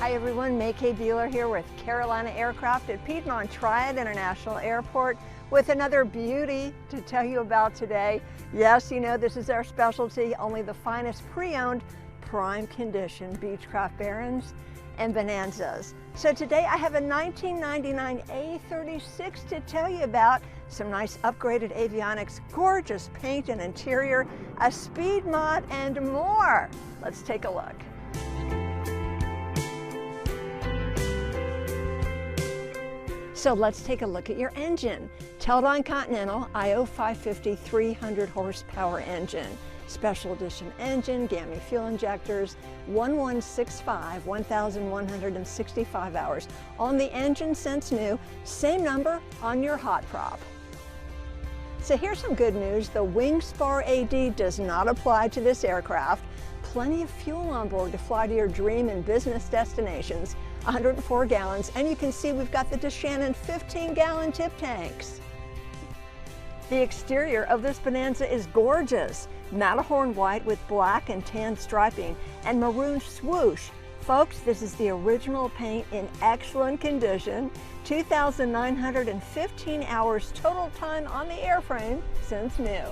Hi everyone, May K. Bueller here with Carolina Aircraft at Piedmont Triad International Airport with another beauty to tell you about today. Yes, you know this is our specialty, only the finest pre-owned, prime condition Beechcraft Barons and Bonanzas. So today I have a 1999 A36 to tell you about, some nice upgraded avionics, gorgeous paint and interior, a speed mod and more. Let's take a look. So let's take a look at your engine. Teledyne Continental IO550 300 horsepower engine. Special edition engine, Gammy fuel injectors, 1165, 1,165 hours on the engine since new, same number on your hot prop. So here's some good news, the WingSpar AD does not apply to this aircraft. Plenty of fuel on board to fly to your dream and business destinations, 104 gallons, and you can see we've got the DeShannon 15-gallon tip tanks. The exterior of this Bonanza is gorgeous. Matterhorn white with black and tan striping and maroon swoosh. Folks, this is the original paint in excellent condition. 2,915 hours total time on the airframe since new.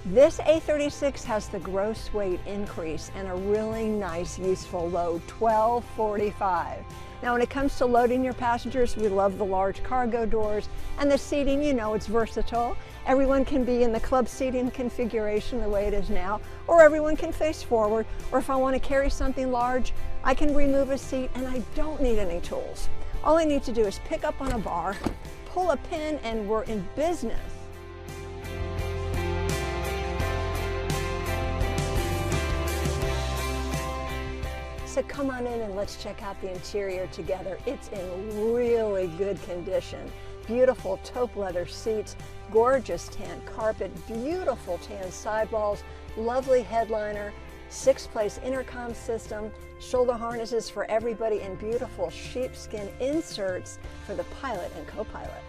This A36 has the gross weight increase and a really nice useful load, 1245. Now when it comes to loading your passengers, we love the large cargo doors and the seating, you know, it's versatile. Everyone can be in the club seating configuration the way it is now, or everyone can face forward, or if I want to carry something large, I can remove a seat and I don't need any tools. All I need to do is pick up on a bar, pull a pin, and we're in business. So come on in and let's check out the interior together. It's in really good condition. Beautiful taupe leather seats, gorgeous tan carpet, beautiful tan sidewalls, lovely headliner, 6-place intercom system, shoulder harnesses for everybody, and beautiful sheepskin inserts for the pilot and co-pilot.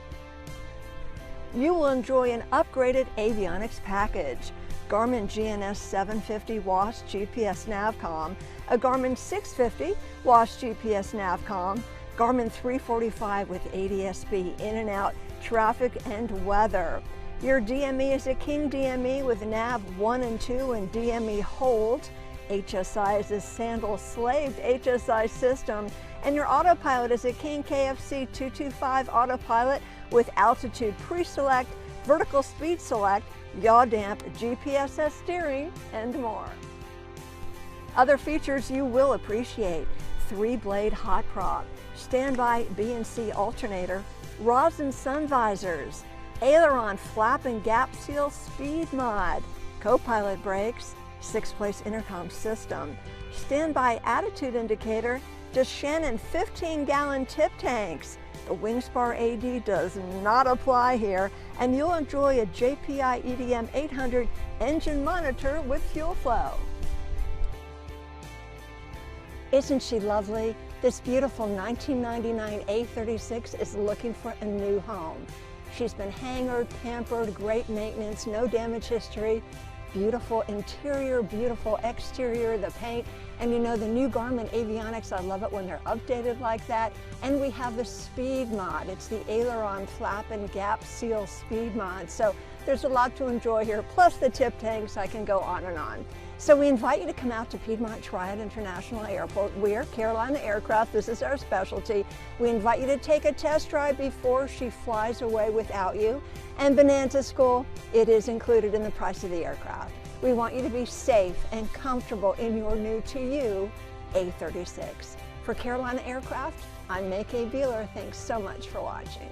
You will enjoy an upgraded avionics package. Garmin GNS 750 WAAS GPS Navcom, a Garmin 650 WAAS GPS Navcom, Garmin 345 with ADS-B in and out, traffic and weather. Your DME is a King DME with nav 1 and 2 and DME hold. HSI is a Sandel slaved HSI system, and your Autopilot is a King KFC 225 Autopilot with altitude Preselect, vertical speed select, yaw damp, GPS steering, and more. Other features you will appreciate: 3-blade hot prop, standby B&C alternator, rosin sun visors, aileron flap and gap seal speed mod, co-pilot brakes, 6-place intercom system, standby attitude indicator, DeShannon 15-gallon tip tanks. The WingSpar AD does not apply here, and you'll enjoy a JPI EDM 800 engine monitor with fuel flow. Isn't she lovely? This beautiful 1999 A36 is looking for a new home. She's been hangared, pampered, great maintenance, no damage history, beautiful interior, beautiful exterior, the paint, and you know the new Garmin avionics, I love it when they're updated like that. And we have the speed mod. It's the aileron flap and gap seal speed mod. So there's a lot to enjoy here, plus the tip tanks, I can go on and on. So we invite you to come out to Piedmont Triad International Airport. We're Carolina Aircraft, this is our specialty. We invite you to take a test drive before she flies away without you. And Bonanza School, it is included in the price of the aircraft. We want you to be safe and comfortable in your new to you A36. For Carolina Aircraft, I'm May K. Bueller. Thanks so much for watching.